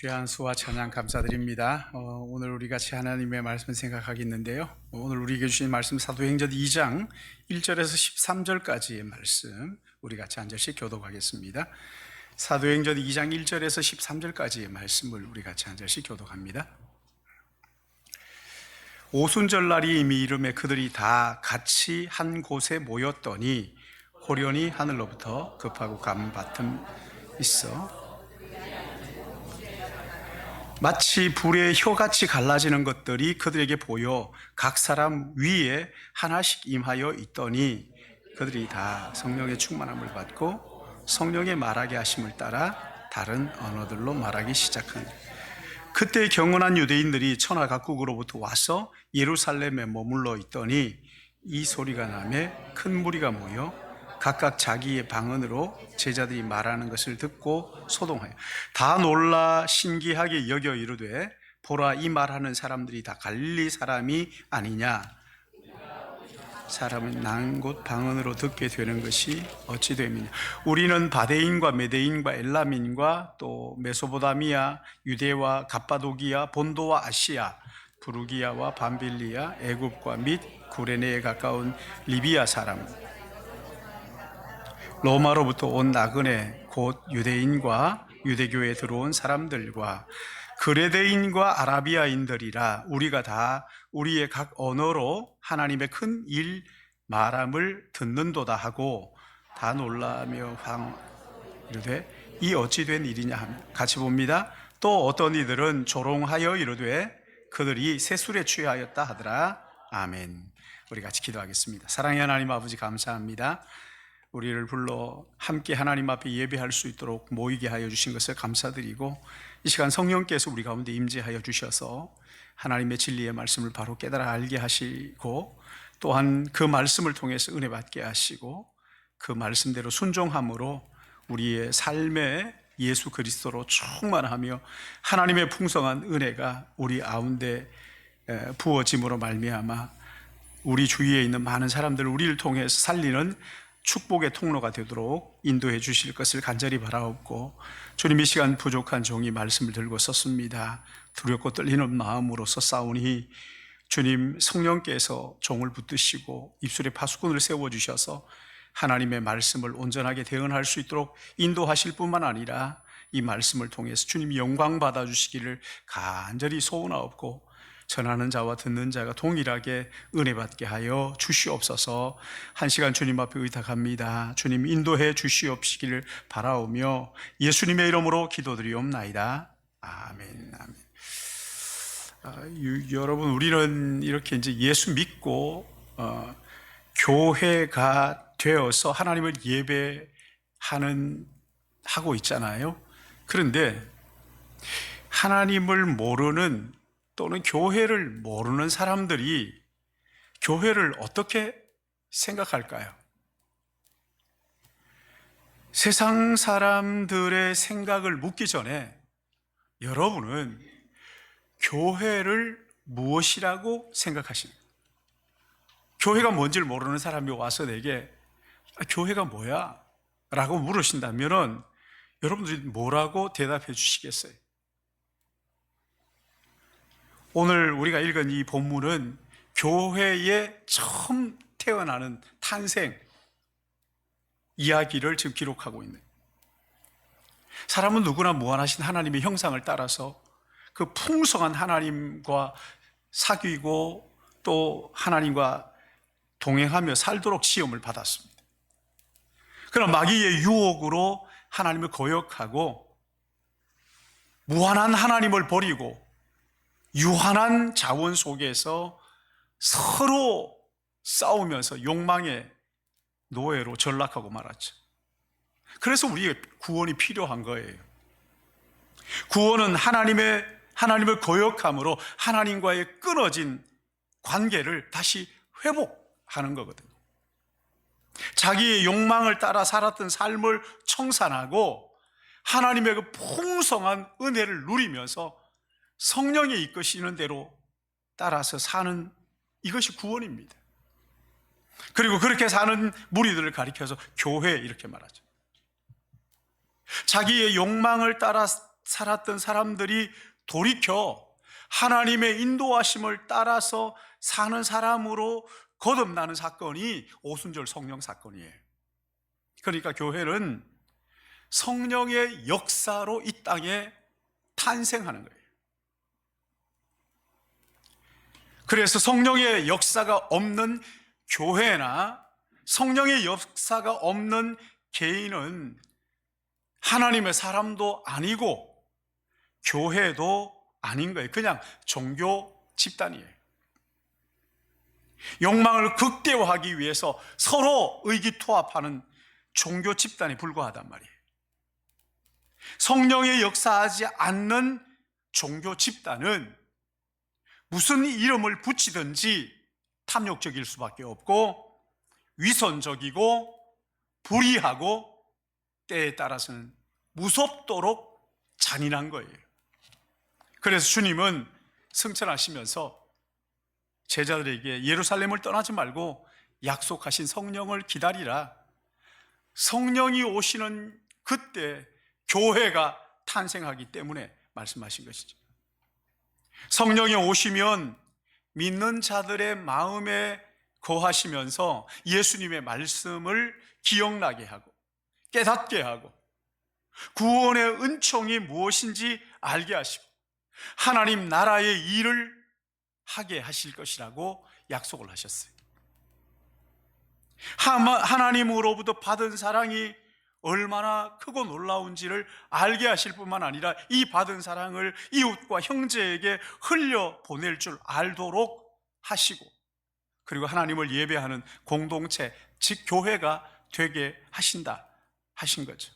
귀한 수와 찬양 감사드립니다. 오늘 우리 같이 하나님의 말씀 생각하겠는데요. 오늘 우리에게 주신 말씀 사도행전 2장 1절에서 13절까지의 말씀 우리 같이 한 절씩 교독하겠습니다. 사도행전 2장 1절에서 13절까지의 말씀을 우리 같이 한 절씩 교독합니다. 오순절날이 이미 이름에 그들이 다 같이 한 곳에 모였더니 호련히 하늘로부터 급하고 감바람 있어 마치 불의 혀같이 갈라지는 것들이 그들에게 보여 각 사람 위에 하나씩 임하여 있더니 그들이 다 성령의 충만함을 받고 성령의 말하게 하심을 따라 다른 언어들로 말하기 시작하니 그때 경건한 유대인들이 천하 각국으로부터 와서 예루살렘에 머물러 있더니 이 소리가 나매 큰 무리가 모여 각각 자기의 방언으로 제자들이 말하는 것을 듣고 소동하여 다 놀라 신기하게 여겨 이르되 보라 이 말하는 사람들이 다 갈릴리 사람이 아니냐. 사람은 난 곳 방언으로 듣게 되는 것이 어찌 됨이냐. 우리는 바데인과 메데인과 엘람인과 또 메소포타미아 유대와 갑바도기아 본도와 아시아 부르기아와 밤빌리아 애굽과 및 구레네에 가까운 리비아 사람 로마로부터 온 나그네 곧 유대인과 유대교에 들어온 사람들과 그레데인과 아라비아인들이라 우리가 다 우리의 각 언어로 하나님의 큰 일 말함을 듣는도다 하고 다 놀라며 이르되 이 어찌 된 일이냐 하며 같이 봅니다. 또 어떤 이들은 조롱하여 이르되 그들이 새술에 취하였다 하더라. 아멘. 우리 같이 기도하겠습니다. 사랑의 하나님 아버지 감사합니다. 우리를 불러 함께 하나님 앞에 예배할 수 있도록 모이게 하여 주신 것을 감사드리고 이 시간 성령께서 우리 가운데 임재하여 주셔서 하나님의 진리의 말씀을 바로 깨달아 알게 하시고 또한 그 말씀을 통해서 은혜 받게 하시고 그 말씀대로 순종함으로 우리의 삶에 예수 그리스도로 충만하며 하나님의 풍성한 은혜가 우리 가운데 부어짐으로 말미암아 우리 주위에 있는 많은 사람들 우리를 통해서 살리는 축복의 통로가 되도록 인도해 주실 것을 간절히 바라옵고 주님 이 시간 부족한 종이 말씀을 들고 섰습니다. 두렵고 떨리는 마음으로서 싸우니 주님 성령께서 종을 붙드시고 입술에 파수꾼을 세워주셔서 하나님의 말씀을 온전하게 대언할 수 있도록 인도하실 뿐만 아니라 이 말씀을 통해서 주님 영광 받아주시기를 간절히 소원하옵고 전하는 자와 듣는 자가 동일하게 은혜 받게 하여 주시옵소서. 한 시간 주님 앞에 의탁합니다. 주님 인도해 주시옵시기를 바라오며 예수님의 이름으로 기도드리옵나이다. 아멘. 아멘. 여러분 우리는 이렇게 이제 예수 믿고 교회가 되어서 하나님을 하고 있잖아요. 그런데 하나님을 모르는 또는 교회를 모르는 사람들이 교회를 어떻게 생각할까요? 세상 사람들의 생각을 묻기 전에 여러분은 교회를 무엇이라고 생각하십니까? 교회가 뭔지를 모르는 사람이 와서 내게 교회가 뭐야? 라고 물으신다면 여러분들이 뭐라고 대답해 주시겠어요? 오늘 우리가 읽은 이 본문은 교회에 처음 태어나는 탄생 이야기를 지금 기록하고 있는 사람은 누구나 무한하신 하나님의 형상을 따라서 그 풍성한 하나님과 사귀고 또 하나님과 동행하며 살도록 시험을 받았습니다. 그러나 마귀의 유혹으로 하나님을 거역하고 무한한 하나님을 버리고 유한한 자원 속에서 서로 싸우면서 욕망의 노예로 전락하고 말았죠. 그래서 우리에게 구원이 필요한 거예요. 구원은 하나님을 거역함으로 하나님과의 끊어진 관계를 다시 회복하는 거거든요. 자기의 욕망을 따라 살았던 삶을 청산하고 하나님의 그 풍성한 은혜를 누리면서 성령이 이끄시는 대로 따라서 사는 이것이 구원입니다. 그리고 그렇게 사는 무리들을 가리켜서 교회 이렇게 말하죠. 자기의 욕망을 따라 살았던 사람들이 돌이켜 하나님의 인도하심을 따라서 사는 사람으로 거듭나는 사건이 오순절 성령 사건이에요. 그러니까 교회는 성령의 역사로 이 땅에 탄생하는 거예요. 그래서 성령의 역사가 없는 교회나 성령의 역사가 없는 개인은 하나님의 사람도 아니고 교회도 아닌 거예요. 그냥 종교 집단이에요. 욕망을 극대화하기 위해서 서로 의기투합하는 종교 집단에 불과하단 말이에요. 성령의 역사하지 않는 종교 집단은 무슨 이름을 붙이든지 탐욕적일 수밖에 없고 위선적이고 불의하고 때에 따라서는 무섭도록 잔인한 거예요. 그래서 주님은 승천하시면서 제자들에게 예루살렘을 떠나지 말고 약속하신 성령을 기다리라. 성령이 오시는 그때 교회가 탄생하기 때문에 말씀하신 것이죠. 성령이 오시면 믿는 자들의 마음에 거하시면서 예수님의 말씀을 기억나게 하고 깨닫게 하고 구원의 은총이 무엇인지 알게 하시고 하나님 나라의 일을 하게 하실 것이라고 약속을 하셨어요. 하나님으로부터 받은 사랑이 얼마나 크고 놀라운지를 알게 하실 뿐만 아니라 이 받은 사랑을 이웃과 형제에게 흘려보낼 줄 알도록 하시고 그리고 하나님을 예배하는 공동체, 즉 교회가 되게 하신다 하신 거죠.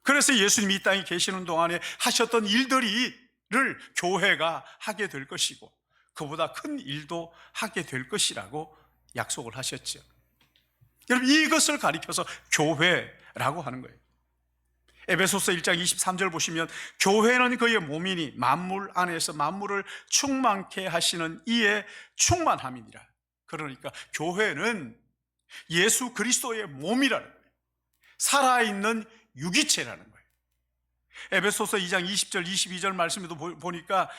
그래서 예수님이 이 땅에 계시는 동안에 하셨던 일들을 교회가 하게 될 것이고 그보다 큰 일도 하게 될 것이라고 약속을 하셨죠. 여러분, 이것을 가리켜서 교회라고 하는 거예요. 에베소서 1장 23절 보시면 교회는 그의 몸이니 만물 안에서 만물을 충만케 하시는 이의 충만함이니라. 그러니까 교회는 예수 그리스도의 몸이라는 거예요. 살아있는 유기체라는 거예요. 에베소서 2장 20절 22절 말씀에도 보니까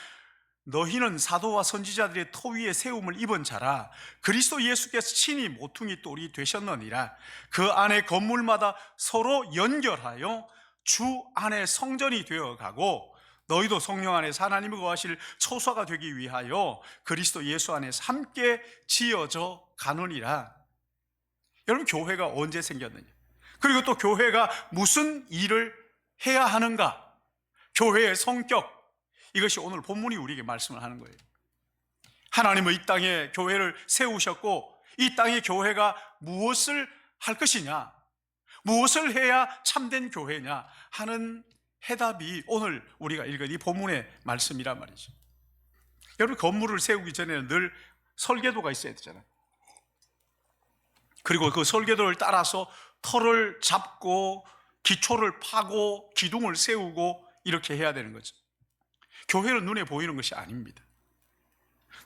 너희는 사도와 선지자들의 터 위에 세움을 입은 자라 그리스도 예수께서 친히 모퉁이 돌이 되셨느니라. 그 안에 건물마다 서로 연결하여 주 안에 성전이 되어가고 너희도 성령 안에서 하나님의 거하실 초소가 되기 위하여 그리스도 예수 안에서 함께 지어져 가느니라. 여러분, 교회가 언제 생겼느냐, 그리고 또 교회가 무슨 일을 해야 하는가, 교회의 성격, 이것이 오늘 본문이 우리에게 말씀을 하는 거예요. 하나님은 이 땅에 교회를 세우셨고 이 땅에 교회가 무엇을 할 것이냐, 무엇을 해야 참된 교회냐 하는 해답이 오늘 우리가 읽은 이 본문의 말씀이란 말이죠. 여러분, 건물을 세우기 전에는 늘 설계도가 있어야 되잖아요. 그리고 그 설계도를 따라서 터를 잡고 기초를 파고 기둥을 세우고 이렇게 해야 되는 거죠. 교회는 눈에 보이는 것이 아닙니다.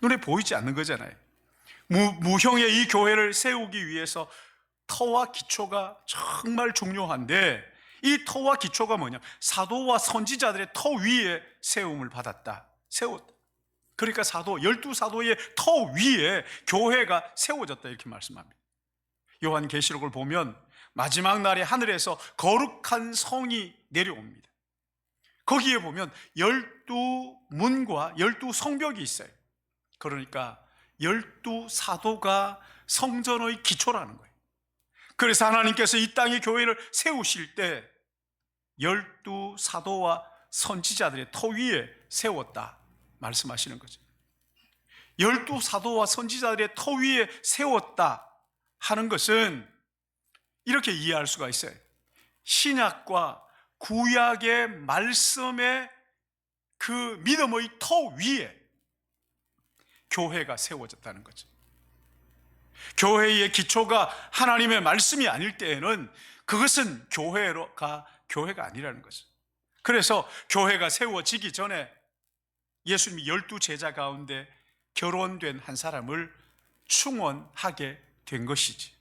눈에 보이지 않는 거잖아요. 무형의 이 교회를 세우기 위해서 터와 기초가 정말 중요한데 이 터와 기초가 뭐냐? 사도와 선지자들의 터 위에 세움을 받았다, 세웠다. 그러니까 12사도의 터 위에 교회가 세워졌다 이렇게 말씀합니다. 요한계시록을 보면 마지막 날에 하늘에서 거룩한 성이 내려옵니다. 거기에 보면 12문과 12성벽이 있어요. 그러니까 12사도가 성전의 기초라는 거예요. 그래서 하나님께서 이 땅에 교회를 세우실 때 12사도와 선지자들의 터 위에 세웠다 말씀하시는 거죠. 12사도와 선지자들의 터 위에 세웠다 하는 것은 이렇게 이해할 수가 있어요. 신약과 구약의 말씀의 그 믿음의 터 위에 교회가 세워졌다는 거죠. 교회의 기초가 하나님의 말씀이 아닐 때에는 그것은 교회가 아니라는 거죠. 그래서 교회가 세워지기 전에 예수님이 12제자 가운데 결혼된 한 사람을 충원하게 된 것이지.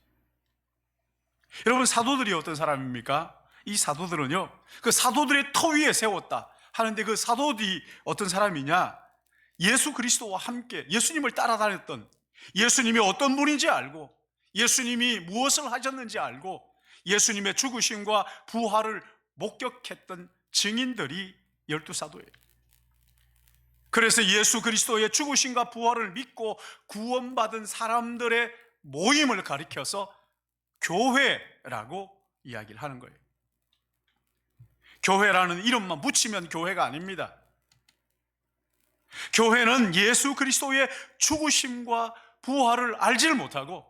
여러분, 사도들이 어떤 사람입니까? 이 사도들은요, 그 사도들의 터 위에 세웠다 하는데 그 사도들이 어떤 사람이냐? 예수 그리스도와 함께 예수님을 따라다녔던, 예수님이 어떤 분인지 알고, 예수님이 무엇을 하셨는지 알고, 예수님의 죽으심과 부활을 목격했던 증인들이 12사도예요. 그래서 예수 그리스도의 죽으심과 부활을 믿고 구원받은 사람들의 모임을 가리켜서 교회라고 이야기를 하는 거예요. 교회라는 이름만 붙이면 교회가 아닙니다. 교회는 예수 그리스도의 죽으심과 부활을 알지를 못하고,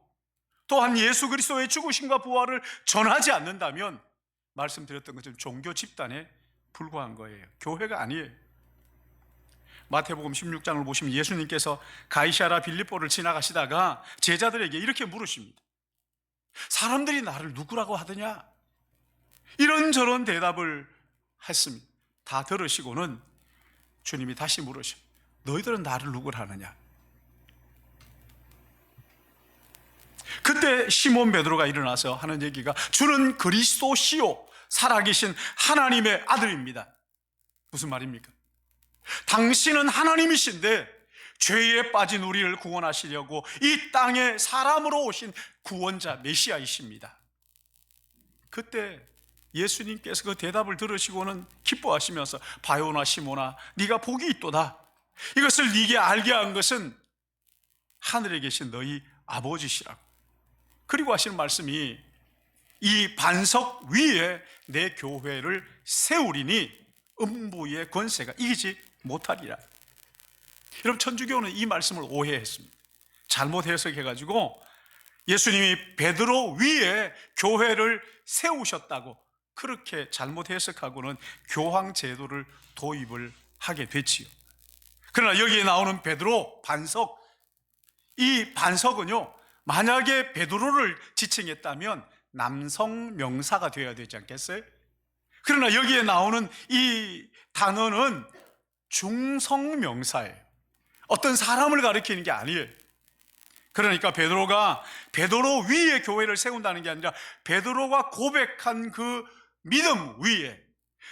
또한 예수 그리스도의 죽으심과 부활을 전하지 않는다면 말씀드렸던 것처럼 종교 집단에 불과한 거예요. 교회가 아니에요. 마태복음 16장을 보시면 예수님께서 가이사랴 빌립보를 지나가시다가 제자들에게 이렇게 물으십니다. 사람들이 나를 누구라고 하더냐? 이런저런 대답을 했습니다. 다 들으시고는 주님이 다시 물으십니다. 너희들은 나를 누구라 하느냐? 그때 시몬 베드로가 일어나서 하는 얘기가, 주는 그리스도시요 살아계신 하나님의 아들입니다. 무슨 말입니까? 당신은 하나님이신데 죄에 빠진 우리를 구원하시려고 이 땅에 사람으로 오신 구원자 메시아이십니다. 그때 예수님께서 그 대답을 들으시고는 기뻐하시면서, 바요나 시몬아, 네가 복이 있도다. 이것을 네게 알게 한 것은 하늘에 계신 너희 아버지시라고. 그리고 하시는 말씀이, 이 반석 위에 내 교회를 세우리니 음부의 권세가 이기지 못하리라. 여러분, 천주교는 이 말씀을 오해했습니다. 잘못 해석해가지고 예수님이 베드로 위에 교회를 세우셨다고 그렇게 잘못 해석하고는 교황 제도를 도입을 하게 됐지요. 그러나 여기에 나오는 베드로 반석, 이 반석은요, 만약에 베드로를 지칭했다면 남성 명사가 되어야 되지 않겠어요? 그러나 여기에 나오는 이 단어는 중성 명사예요. 어떤 사람을 가리키는 게 아니에요. 그러니까 베드로가 베드로 위에 교회를 세운다는 게 아니라 베드로가 고백한 그 믿음 위에,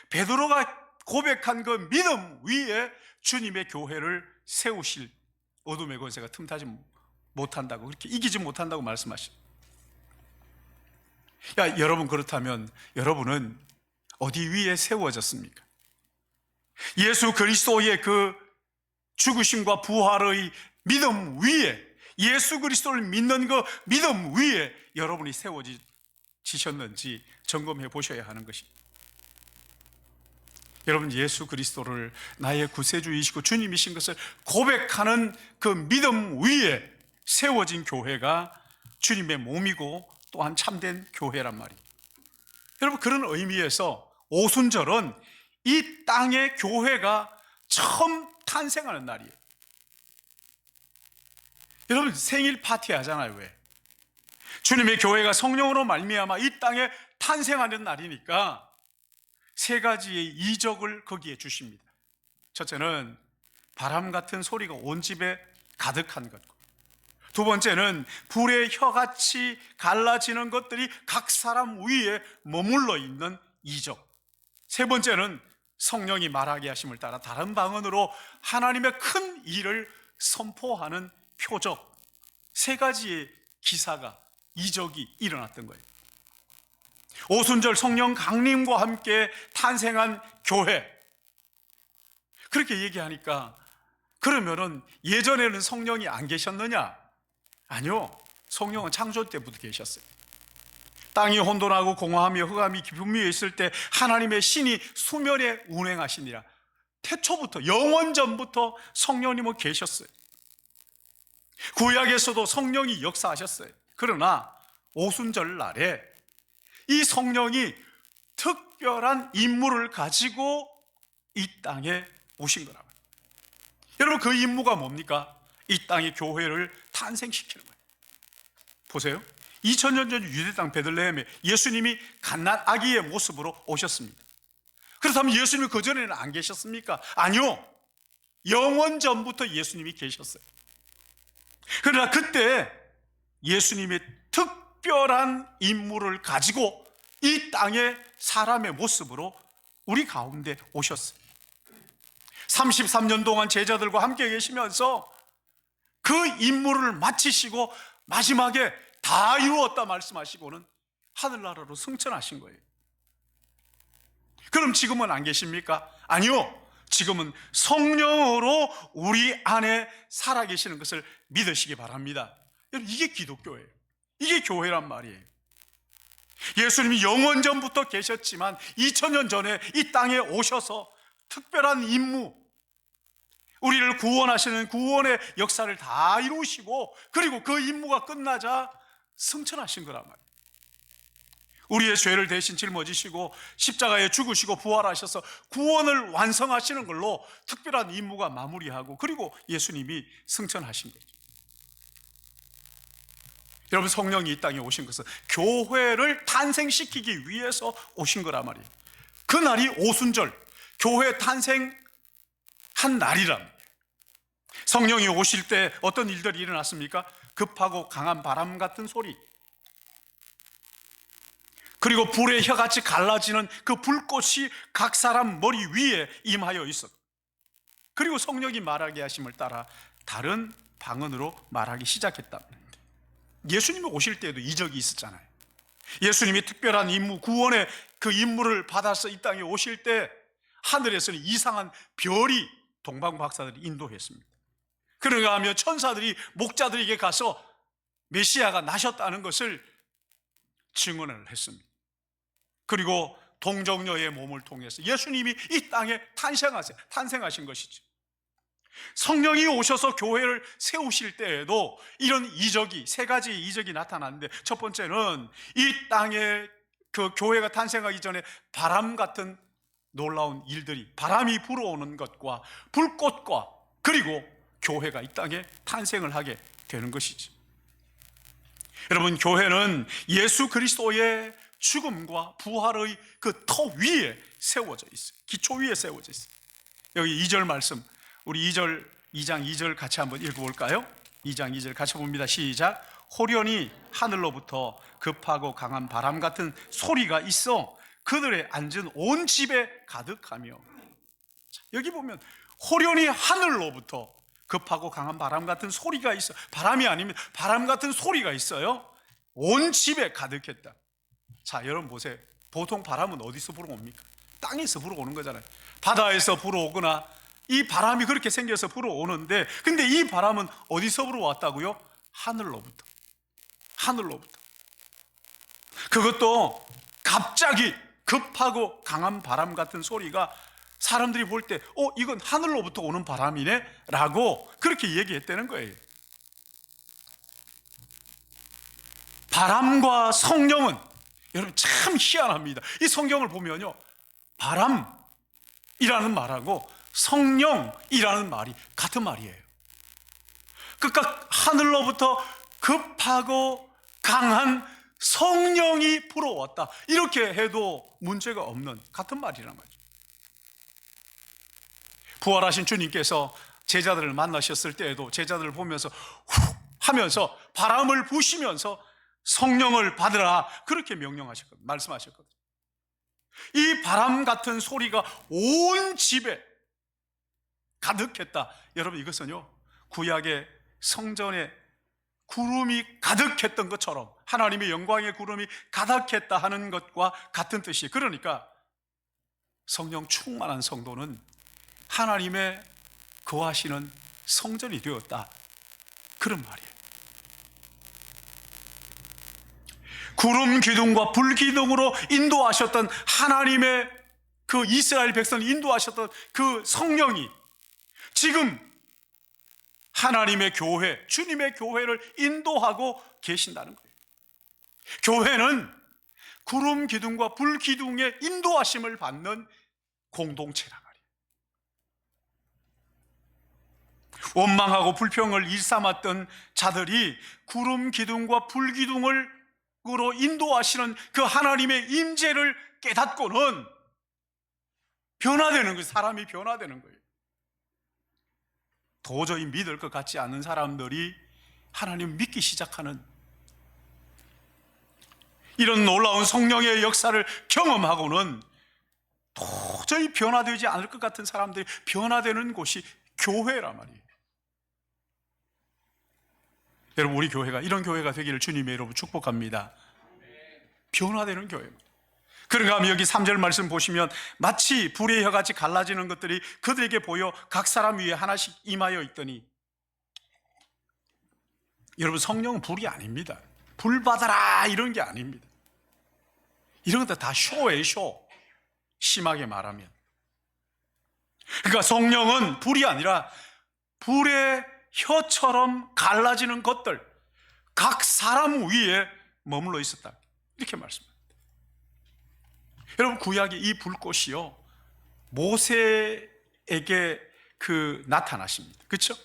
베드로가 고백한 그 믿음 위에 주님의 교회를 세우실, 어둠의 권세가 틈타지 못한다고, 그렇게 이기지 못한다고 말씀하십니다. 여러분, 그렇다면 여러분은 어디 위에 세워졌습니까? 예수 그리스도의 그 죽으심과 부활의 믿음 위에, 예수 그리스도를 믿는 그 믿음 위에 여러분이 세워지셨는지 점검해 보셔야 하는 것입니다. 여러분, 예수 그리스도를 나의 구세주이시고 주님이신 것을 고백하는 그 믿음 위에 세워진 교회가 주님의 몸이고 또한 참된 교회란 말이에요. 여러분, 그런 의미에서 오순절은 이 땅의 교회가 처음 탄생하는 날이에요. 여러분, 생일 파티 하잖아요. 왜? 주님의 교회가 성령으로 말미암아 이 땅에 탄생하는 날이니까 세 가지의 이적을 거기에 주십니다. 첫째는 바람 같은 소리가 온 집에 가득한 것. 두 번째는 불의 혀같이 갈라지는 것들이 각 사람 위에 머물러 있는 이적. 세 번째는 성령이 말하게 하심을 따라 다른 방언으로 하나님의 큰 일을 선포하는 표적. 세 가지의 기사가, 이적이 일어났던 거예요. 오순절 성령 강림과 함께 탄생한 교회. 그렇게 얘기하니까, 그러면은 예전에는 성령이 안 계셨느냐? 아니요, 성령은 창조 때부터 계셨어요. 땅이 혼돈하고 공허하며 흑암이 깊은 위에 있을 때 하나님의 신이 수면에 운행하시니라. 태초부터, 영원전부터 성령님은 계셨어요. 구약에서도 성령이 역사하셨어요. 그러나 오순절 날에 이 성령이 특별한 임무를 가지고 이 땅에 오신 거라고요. 여러분, 그 임무가 뭡니까? 이 땅의 교회를 탄생시키는 거예요. 보세요. 2000년 전 유대 땅 베들레헴에 예수님이 갓난 아기의 모습으로 오셨습니다. 그렇다면 예수님이 그전에는 안 계셨습니까? 아니요, 영원 전부터 예수님이 계셨어요. 그러나 그때 예수님의 특별한 임무를 가지고 이 땅에 사람의 모습으로 우리 가운데 오셨어요. 33년 동안 제자들과 함께 계시면서 그 임무를 마치시고 마지막에 다 이루었다 말씀하시고는 하늘나라로 승천하신 거예요. 그럼 지금은 안 계십니까? 아니요. 지금은 성령으로 우리 안에 살아계시는 것을 믿으시기 바랍니다. 여러분, 이게 기독교예요. 이게 교회란 말이에요. 예수님이 영원전부터 계셨지만 2000년 전에 이 땅에 오셔서 특별한 임무, 우리를 구원하시는 구원의 역사를 다 이루시고, 그리고 그 임무가 끝나자 승천하신 거란 말이에요. 우리의 죄를 대신 짊어지시고 십자가에 죽으시고 부활하셔서 구원을 완성하시는 걸로 특별한 임무가 마무리하고, 그리고 예수님이 승천하신 거죠. 여러분, 성령이 이 땅에 오신 것은 교회를 탄생시키기 위해서 오신 거란 말이에요. 그날이 오순절, 교회 탄생한 날이랍니다. 성령이 오실 때 어떤 일들이 일어났습니까? 급하고 강한 바람 같은 소리, 그리고 불의 혀같이 갈라지는 그 불꽃이 각 사람 머리 위에 임하여 있었고, 그리고 성령이 말하게 하심을 따라 다른 방언으로 말하기 시작했답니다. 예수님이 오실 때에도 이적이 있었잖아요. 예수님이 특별한 임무, 구원의 그 임무를 받아서 이 땅에 오실 때 하늘에서는 이상한 별이 동방 박사들이 인도했습니다. 그런가 하면 천사들이 목자들에게 가서 메시아가 나셨다는 것을 증언을 했습니다. 그리고 동정녀의 몸을 통해서 예수님이 이 땅에 탄생하신 것이죠. 성령이 오셔서 교회를 세우실 때에도 이런 이적이, 세 가지 이적이 나타났는데, 첫 번째는 이 땅에 그 교회가 탄생하기 전에 바람 같은 놀라운 일들이, 바람이 불어오는 것과 불꽃과, 그리고 교회가 이 땅에 탄생을 하게 되는 것이죠. 여러분, 교회는 예수 그리스도의 죽음과 부활의 그 터 위에 세워져 있어요. 기초 위에 세워져 있어요. 여기 2절 말씀, 우리 2장 2절 같이 한번 읽어볼까요? 2장 2절 같이 봅니다. 시작. 호련히 하늘로부터 급하고 강한 바람 같은 소리가 있어 그들의 앉은 온 집에 가득하며. 여기 보면 호련히 하늘로부터 급하고 강한 바람 같은 소리가 있어. 바람이 아니면 바람 같은 소리가 있어요. 온 집에 가득했다. 자, 여러분 보세요. 보통 바람은 어디서 불어옵니까? 땅에서 불어오는 거잖아요. 바다에서 불어오거나 이 바람이 그렇게 생겨서 불어오는데, 근데 이 바람은 어디서 불어왔다고요? 하늘로부터. 하늘로부터. 그것도 갑자기 급하고 강한 바람 같은 소리가 사람들이 볼 때 이건 하늘로부터 오는 바람이네 라고 그렇게 얘기했다는 거예요. 바람과 성령은 여러분 참 희한합니다. 이 성경을 보면요, 바람이라는 말하고 성령이라는 말이 같은 말이에요. 그러니까 하늘로부터 급하고 강한 성령이 불어왔다, 이렇게 해도 문제가 없는 같은 말이란 말이죠. 부활하신 주님께서 제자들을 만나셨을 때에도 제자들을 보면서 후 하면서 바람을 부시면서 성령을 받으라, 그렇게 명령하셨거든요. 말씀하셨거든요. 이 바람 같은 소리가 온 집에 가득했다. 여러분, 이것은요, 구약의 성전에 구름이 가득했던 것처럼 하나님의 영광의 구름이 가득했다 하는 것과 같은 뜻이에요. 그러니까 성령 충만한 성도는 하나님의 거하시는 성전이 되었다, 그런 말이에요. 구름 기둥과 불 기둥으로 인도하셨던 하나님의 그 이스라엘 백성을 인도하셨던 그 성령이 지금 하나님의 교회, 주님의 교회를 인도하고 계신다는 거예요. 교회는 구름 기둥과 불 기둥의 인도하심을 받는 공동체란 말이에요. 원망하고 불평을 일삼았던 자들이 구름 기둥과 불 기둥으로 인도하시는 그 하나님의 임재를 깨닫고는 변화되는 거예요. 사람이 변화되는 거예요. 도저히 믿을 것 같지 않은 사람들이 하나님을 믿기 시작하는, 이런 놀라운 성령의 역사를 경험하고는 도저히 변화되지 않을 것 같은 사람들이 변화되는 곳이 교회란 말이에요. 여러분, 우리 교회가 이런 교회가 되기를 주님의 이름으로 축복합니다. 변화되는 교회입니다. 그런가 하면 여기 3절 말씀 보시면 마치 불의 혀같이 갈라지는 것들이 그들에게 보여 각 사람 위에 하나씩 임하여 있더니, 여러분, 성령은 불이 아닙니다. 불 받아라 이런 게 아닙니다. 이런 것들 다 쇼예요, 쇼. 심하게 말하면. 그러니까 성령은 불이 아니라 불의 혀처럼 갈라지는 것들, 각 사람 위에 머물러 있었다, 이렇게 말씀합니다. 여러분, 구약의 이 불꽃이요, 모세에게 나타나십니다. 그렇죠?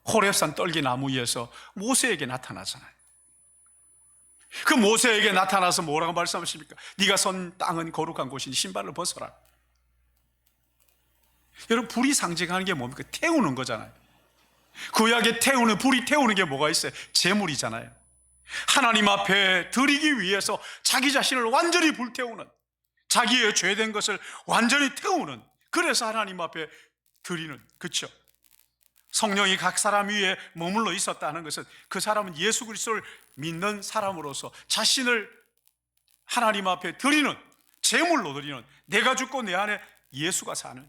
호렙산 떨기나무 위에서 모세에게 나타나잖아요. 그 모세에게 나타나서 뭐라고 말씀하십니까? 네가 선 땅은 거룩한 곳이니 신발을 벗어라. 여러분, 불이 상징하는 게 뭡니까? 태우는 거잖아요. 구약에 불이 태우는 게 뭐가 있어요? 제물이잖아요. 하나님 앞에 드리기 위해서 자기 자신을 완전히 불태우는, 자기의 죄된 것을 완전히 태우는, 그래서 하나님 앞에 드리는, 그렇죠? 성령이 각 사람 위에 머물러 있었다는 것은 그 사람은 예수 그리스도를 믿는 사람으로서 자신을 하나님 앞에 드리는, 제물로 드리는, 내가 죽고 내 안에 예수가 사는,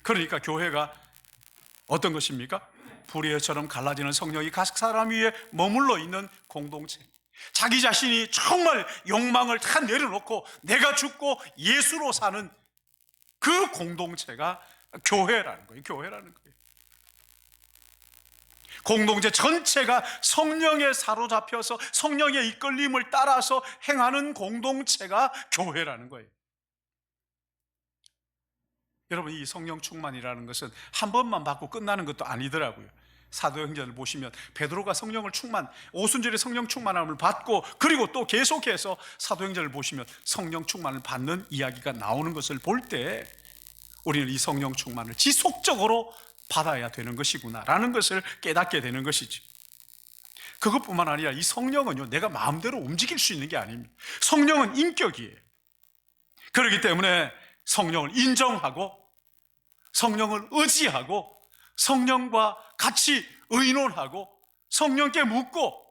그러니까 교회가 어떤 것입니까? 불의 혀처럼 갈라지는 성령이 각 사람 위에 머물러 있는 공동체. 자기 자신이 정말 욕망을 다 내려놓고 내가 죽고 예수로 사는 그 공동체가 교회라는 거예요. 교회라는 거예요. 공동체 전체가 성령에 사로잡혀서 성령의 이끌림을 따라서 행하는 공동체가 교회라는 거예요. 여러분, 이 성령 충만이라는 것은 한 번만 받고 끝나는 것도 아니더라고요. 사도행전을 보시면 베드로가 성령을 오순절에 성령 충만함을 받고, 그리고 또 계속해서 사도행전을 보시면 성령 충만을 받는 이야기가 나오는 것을 볼 때 우리는 이 성령 충만을 지속적으로 받아야 되는 것이구나라는 것을 깨닫게 되는 것이지. 그것뿐만 아니라 이 성령은요, 내가 마음대로 움직일 수 있는 게 아닙니다. 성령은 인격이에요. 그렇기 때문에 성령을 인정하고, 성령을 의지하고, 성령과 같이 의논하고, 성령께 묻고,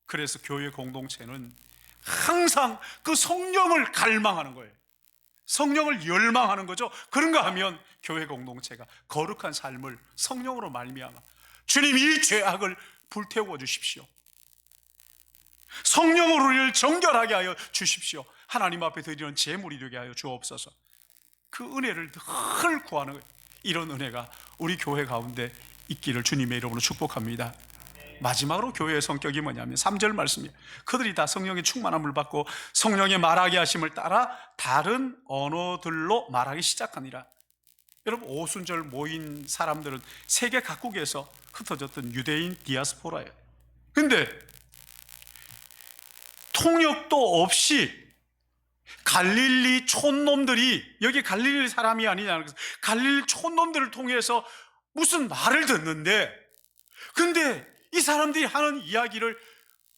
그래서 교회 공동체는 항상 그 성령을 갈망하는 거예요. 성령을 열망하는 거죠. 그런가 하면 교회 공동체가 거룩한 삶을 성령으로 말미암아 주님 이 죄악을 불태워 주십시오, 성령으로 우리를 정결하게 하여 주십시오, 하나님 앞에 드리는 제물이 되게 하여 주옵소서, 그 은혜를 늘 구하는 거예요. 이런 은혜가 우리 교회 가운데 있기를 주님의 이름으로 축복합니다. 마지막으로 교회의 성격이 뭐냐면 3절 말씀이에요. 그들이 다 성령의 충만함을 받고 성령의 말하게 하심을 따라 다른 언어들로 말하기 시작하니라. 여러분, 오순절 모인 사람들은 세계 각국에서 흩어졌던 유대인 디아스포라예요. 근데 통역도 없이 갈릴리 촌놈들이, 여기 갈릴리 사람이 아니냐는 것은 갈릴리 촌놈들을 통해서 무슨 말을 듣는데, 근데 이 사람들이 하는 이야기를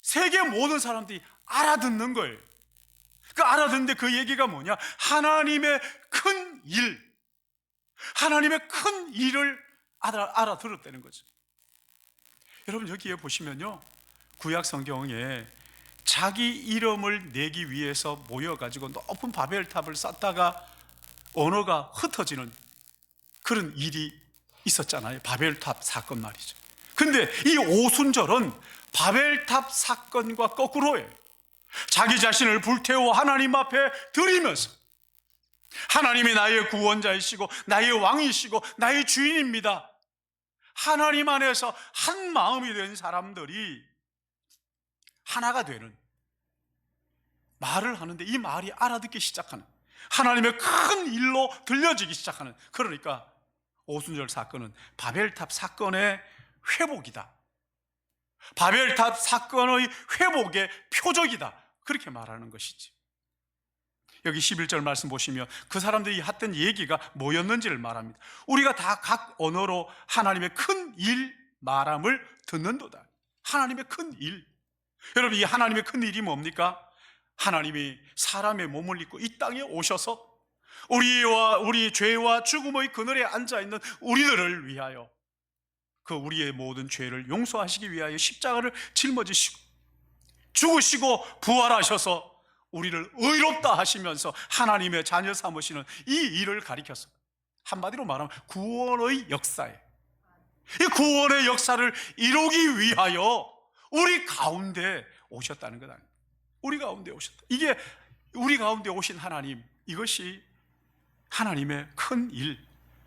세계 모든 사람들이 알아듣는 거예요. 그 알아듣는데 그 얘기가 뭐냐? 하나님의 큰 일, 하나님의 큰 일을 알아들었다는 거죠. 여러분, 여기에 보시면요, 구약 성경에 자기 이름을 내기 위해서 모여가지고 높은 바벨탑을 쌓다가 언어가 흩어지는 그런 일이 있었잖아요. 바벨탑 사건 말이죠. 근데 이 오순절은 바벨탑 사건과 거꾸로예요. 자기 자신을 불태워 하나님 앞에 드리면서 하나님이 나의 구원자이시고 나의 왕이시고 나의 주인입니다, 하나님 안에서 한 마음이 된 사람들이 하나가 되는, 말을 하는데 이 말이 알아듣기 시작하는, 하나님의 큰 일로 들려지기 시작하는, 그러니까 오순절 사건은 바벨탑 사건의 회복이다, 바벨탑 사건의 회복의 표적이다, 그렇게 말하는 것이지. 여기 11절 말씀 보시면 그 사람들이 했던 얘기가 뭐였는지를 말합니다. 우리가 다 각 언어로 하나님의 큰 일 말함을 듣는도다. 하나님의 큰 일. 여러분, 이 하나님의 큰 일이 뭡니까? 하나님이 사람의 몸을 입고 이 땅에 오셔서 우리 죄와 죽음의 그늘에 앉아있는 우리들을 위하여 그 우리의 모든 죄를 용서하시기 위하여 십자가를 짊어지시고 죽으시고 부활하셔서 우리를 의롭다 하시면서 하나님의 자녀 삼으시는 이 일을 가리켰어요. 한마디로 말하면 구원의 역사에, 이 구원의 역사를 이루기 위하여 우리 가운데 오셨다는 것 아닙니까? 우리 가운데 오셨다. 이게 우리 가운데 오신 하나님, 이것이 하나님의 큰 일,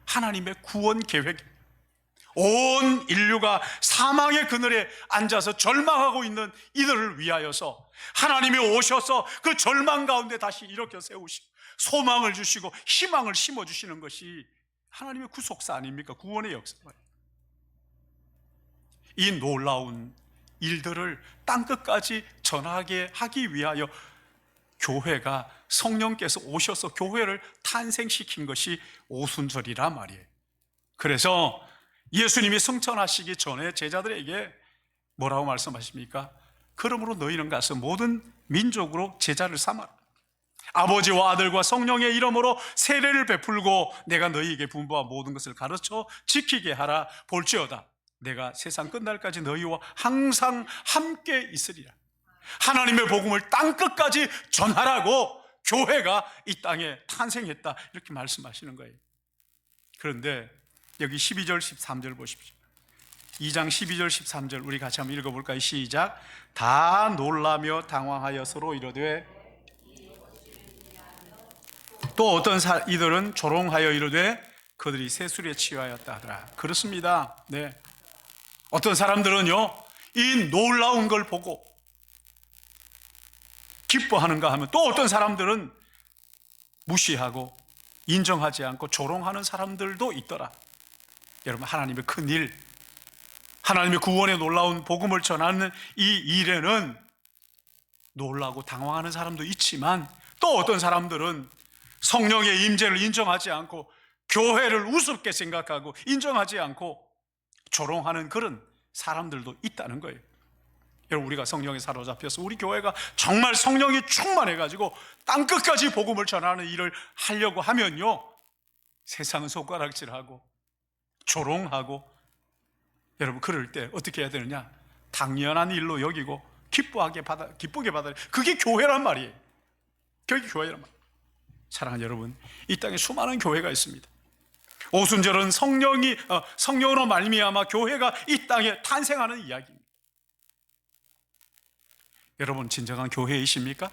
하나님의 구원 계획. 온 인류가 사망의 그늘에 앉아서 절망하고 있는 이들을 위하여서 하나님이 오셔서 그 절망 가운데 다시 일으켜 세우시고 소망을 주시고 희망을 심어주시는 것이 하나님의 구속사 아닙니까? 구원의 역사예요. 이 놀라운 일들을 땅끝까지 전하게 하기 위하여 교회가, 성령께서 오셔서 교회를 탄생시킨 것이 오순절이란 말이에요. 그래서 예수님이 승천하시기 전에 제자들에게 뭐라고 말씀하십니까? 그러므로 너희는 가서 모든 민족으로 제자를 삼아라. 아버지와 아들과 성령의 이름으로 세례를 베풀고 내가 너희에게 분부한 모든 것을 가르쳐 지키게 하라. 볼지어다 내가 세상 끝날까지 너희와 항상 함께 있으리라. 하나님의 복음을 땅끝까지 전하라고 교회가 이 땅에 탄생했다, 이렇게 말씀하시는 거예요. 그런데 여기 12절 13절 보십시오. 2장 12절 13절 우리 같이 한번 읽어볼까요? 시작. 다 놀라며 당황하여 서로 이르되, 또 어떤 이들은 조롱하여 이르되 그들이 세술에 취하였다 하더라. 그렇습니다. 네. 어떤 사람들은요, 이 놀라운 걸 보고 기뻐하는가 하면, 또 어떤 사람들은 무시하고 인정하지 않고 조롱하는 사람들도 있더라. 여러분, 하나님의 큰 일, 하나님의 구원의 놀라운 복음을 전하는 이 일에는 놀라고 당황하는 사람도 있지만, 또 어떤 사람들은 성령의 임재를 인정하지 않고 교회를 우습게 생각하고 인정하지 않고 조롱하는 그런 사람들도 있다는 거예요. 여러분, 우리가 성령에 사로잡혀서 우리 교회가 정말 성령이 충만해가지고 땅끝까지 복음을 전하는 일을 하려고 하면요, 세상은 손가락질하고 조롱하고, 여러분 그럴 때 어떻게 해야 되느냐? 당연한 일로 여기고 기쁘게 받아야, 그게 교회란 말이에요. 그게 교회란 말이에요. 사랑하는 여러분, 이 땅에 수많은 교회가 있습니다. 오순절은 성령으로 말미암아 교회가 이 땅에 탄생하는 이야기입니다. 여러분, 진정한 교회이십니까?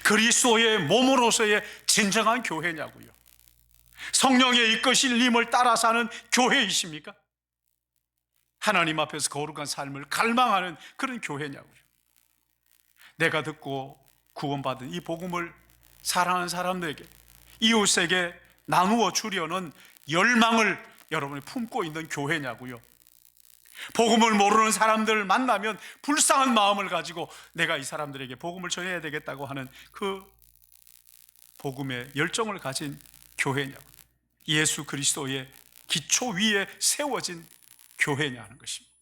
그리스도의 몸으로서의 진정한 교회냐고요? 성령의 이끄실 님을 따라 사는 교회이십니까? 하나님 앞에서 거룩한 삶을 갈망하는 그런 교회냐고요? 내가 듣고 구원받은 이 복음을 사랑하는 사람들에게, 이웃에게 나누어 주려는 열망을 여러분이 품고 있는 교회냐고요? 복음을 모르는 사람들을 만나면 불쌍한 마음을 가지고 내가 이 사람들에게 복음을 전해야 되겠다고 하는 그 복음의 열정을 가진 교회냐고, 예수 그리스도의 기초 위에 세워진 교회냐는 것입니다.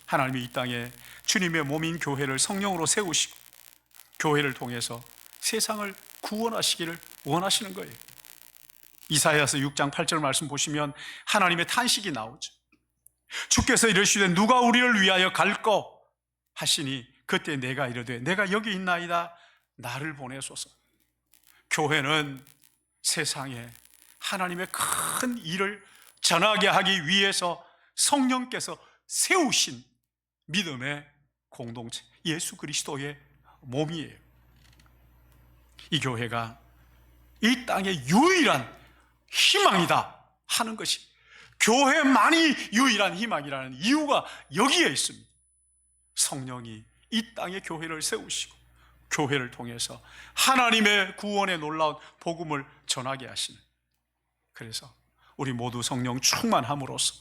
하나님이 이 땅에 주님의 몸인 교회를 성령으로 세우시고 교회를 통해서 세상을 구원하시기를 원하시는 거예요. 이사야서 6장 8절 말씀 보시면 하나님의 탄식이 나오죠. 주께서 이르시되 누가 우리를 위하여 갈꼬 하시니 그때 내가 이르되 내가 여기 있나이다, 나를 보내소서. 교회는 세상에 하나님의 큰 일을 전하게 하기 위해서 성령께서 세우신 믿음의 공동체, 예수 그리스도의 몸이에요. 이 교회가 이 땅의 유일한 희망이다 하는 것이, 교회만이 유일한 희망이라는 이유가 여기에 있습니다. 성령이 이 땅에 교회를 세우시고 교회를 통해서 하나님의 구원의 놀라운 복음을 전하게 하시는, 그래서 우리 모두 성령 충만함으로써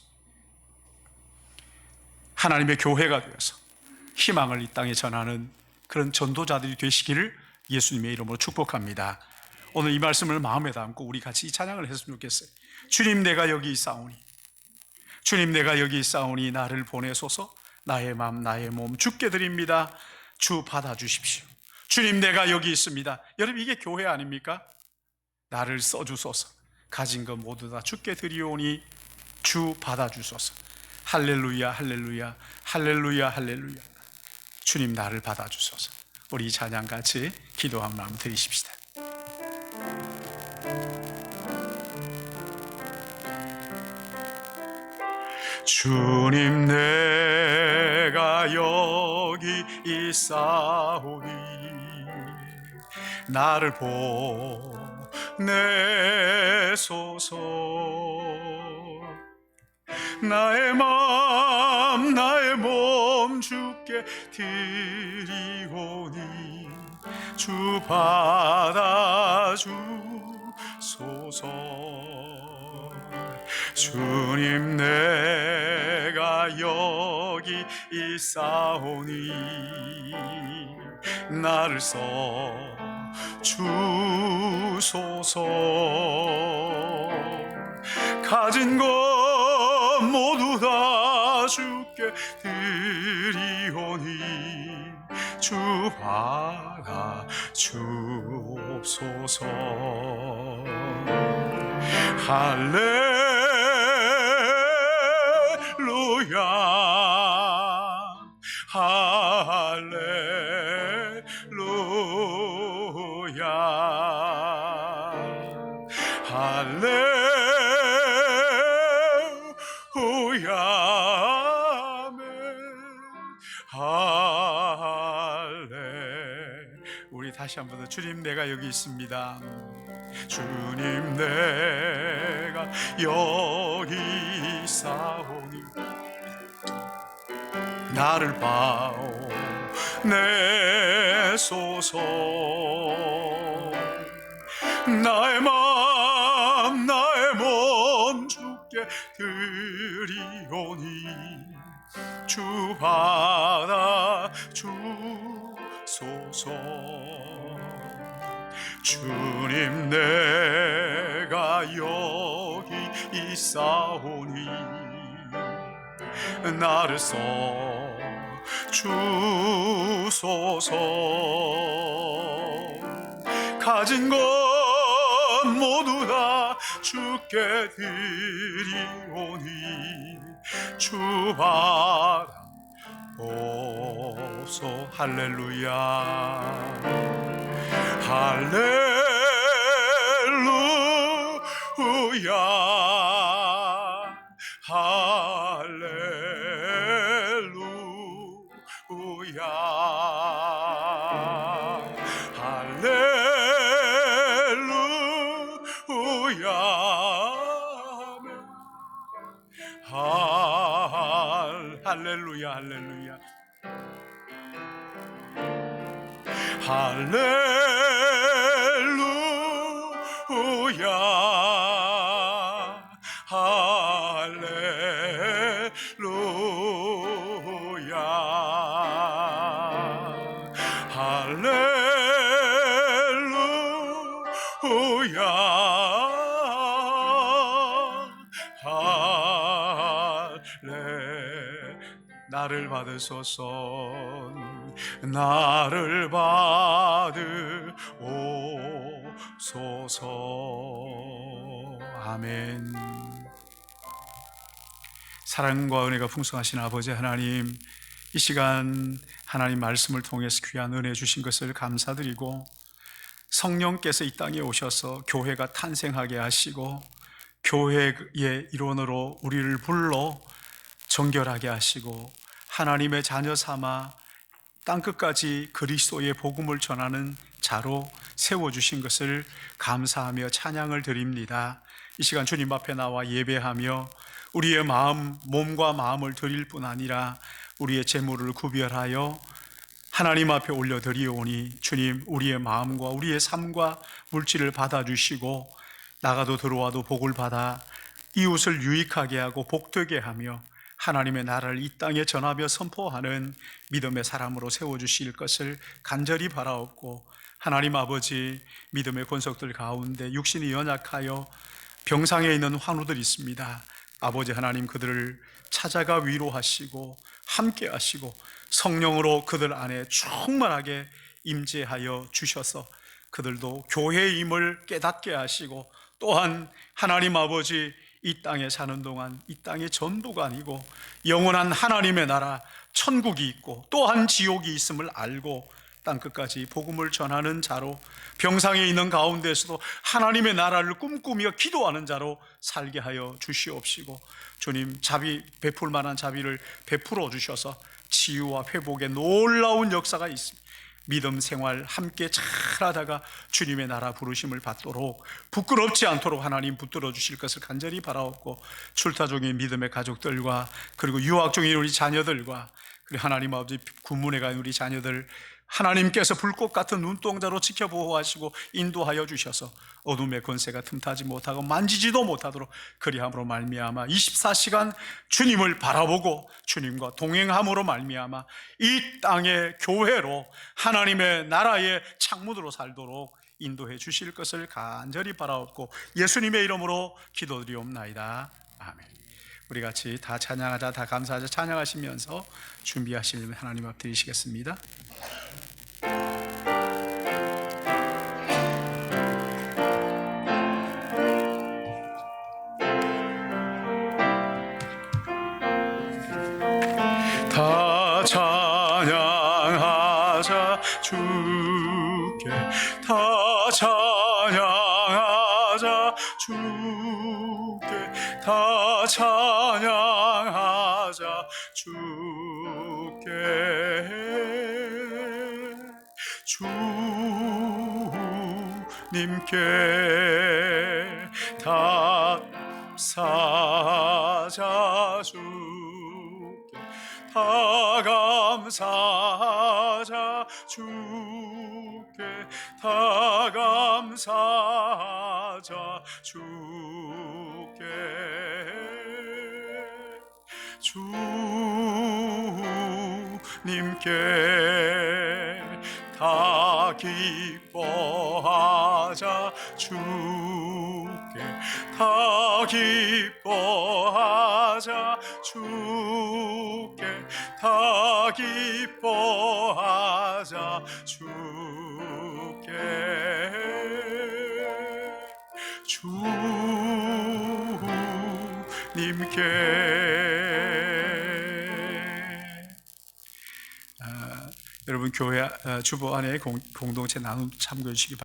하나님의 교회가 되어서 희망을 이 땅에 전하는 그런 전도자들이 되시기를 예수님의 이름으로 축복합니다. 오늘 이 말씀을 마음에 담고 우리 같이 이 찬양을 했으면 좋겠어요. 주님 내가 여기 있사오니, 주님 내가 여기 있사오니 나를 보내소서. 나의 맘 나의 몸 주께 드립니다. 주 받아주십시오. 주님, 내가 여기 있습니다. 여러분, 이게 교회 아닙니까? 나를 써주소서. 가진 것 모두 다 주께 드리오니 주 받아주소서. 할렐루야, 할렐루야, 할렐루야, 할렐루야. 주님, 나를 받아주소서. 우리 이 찬양 같이 기도한 마음 드리십시다. 주님, 내가 여기 있사오니 나를 보내소서. 나의 마음 나의 몸 주께 드리오니 주 받아주소서. 주님, 내가 여기 있사오니 나를 써주소서. 가진 것 모두 다 주께 드리오니 주 받아주옵소서. 할렐루야, 할렐루야, 할렐루야, 아멘. 할렐. 우리 다시 한 번 더. 주님, 내가 여기 있습니다. 주님, 내가 여기 있사오니 나를 보내소서. 나의 마음 나의 몸 주께 드리오니 주 받아주소서. 주님, 내가 여기 있사오니 나를 써주소서. 가진 것 모두 다 주께 드리오니 주 받아옵소. 할렐루야, 할렐루야, 할렐루야, 할렐루야, 할렐루야, 할렐루야, 할렐루야, 할렐루야, 할렐루야, 나를 받으소서. 나를 받으소서. 아멘. 사랑과 은혜가 풍성하신 아버지 하나님, 이 시간 하나님 말씀을 통해서 귀한 은혜 주신 것을 감사드리고, 성령께서 이 땅에 오셔서 교회가 탄생하게 하시고 교회의 일원으로 우리를 불러 정결하게 하시고 하나님의 자녀 삼아 땅끝까지 그리스도의 복음을 전하는 자로 세워주신 것을 감사하며 찬양을 드립니다. 이 시간 주님 앞에 나와 예배하며 우리의 마음, 몸과 마음을 드릴 뿐 아니라 우리의 재물을 구별하여 하나님 앞에 올려드리오니 주님, 우리의 마음과 우리의 삶과 물질을 받아주시고 나가도 들어와도 복을 받아 이웃을 유익하게 하고 복되게 하며 하나님의 나라를 이 땅에 전하며 선포하는 믿음의 사람으로 세워주실 것을 간절히 바라옵고, 하나님 아버지, 믿음의 권속들 가운데 육신이 연약하여 병상에 있는 환우들이 있습니다. 아버지 하나님, 그들을 찾아가 위로하시고 함께 하시고 성령으로 그들 안에 충만하게 임재하여 주셔서 그들도 교회의 임을 깨닫게 하시고, 또한 하나님 아버지 이 땅에 사는 동안 이 땅의 전부가 아니고 영원한 하나님의 나라 천국이 있고 또한 지옥이 있음을 알고 땅끝까지 복음을 전하는 자로, 병상에 있는 가운데서도 하나님의 나라를 꿈꾸며 기도하는 자로 살게 하여 주시옵시고, 주님 자비 베풀 만한 자비를 베풀어 주셔서 치유와 회복의 놀라운 역사가 있습니다. 믿음 생활 함께 잘하다가 주님의 나라 부르심을 받도록 부끄럽지 않도록 하나님 붙들어 주실 것을 간절히 바라옵고, 출타 중인 믿음의 가족들과 그리고 유학 중인 우리 자녀들과 그리고 하나님 아버지 군문에 간 우리 자녀들 하나님께서 불꽃 같은 눈동자로 지켜보호하시고 인도하여 주셔서 어둠의 권세가 틈타지 못하고 만지지도 못하도록 그리함으로 말미암아 24시간 주님을 바라보고 주님과 동행함으로 말미암아 이 땅의 교회로 하나님의 나라의 창문으로 살도록 인도해 주실 것을 간절히 바라옵고 예수님의 이름으로 기도드리옵나이다. 아멘. 우리 같이 다 찬양하자, 다 감사하자. 찬양하시면서 준비하시면 하나님 앞 드리시겠습니다. 다 찬양하자 주께, 다 찬양하자 주께, 다 찬양하자 주께. 주님께 다 감사하자 주께, 다 감사하자 주께, 다 감사하자 주께. 주님께 다 기뻐하자 주께, 다 기뻐하자 주께, 다 기뻐하자 주께. 주님께 여러분 교회 주보 안에 공동체 나눔 참고해 주시기 바랍니다.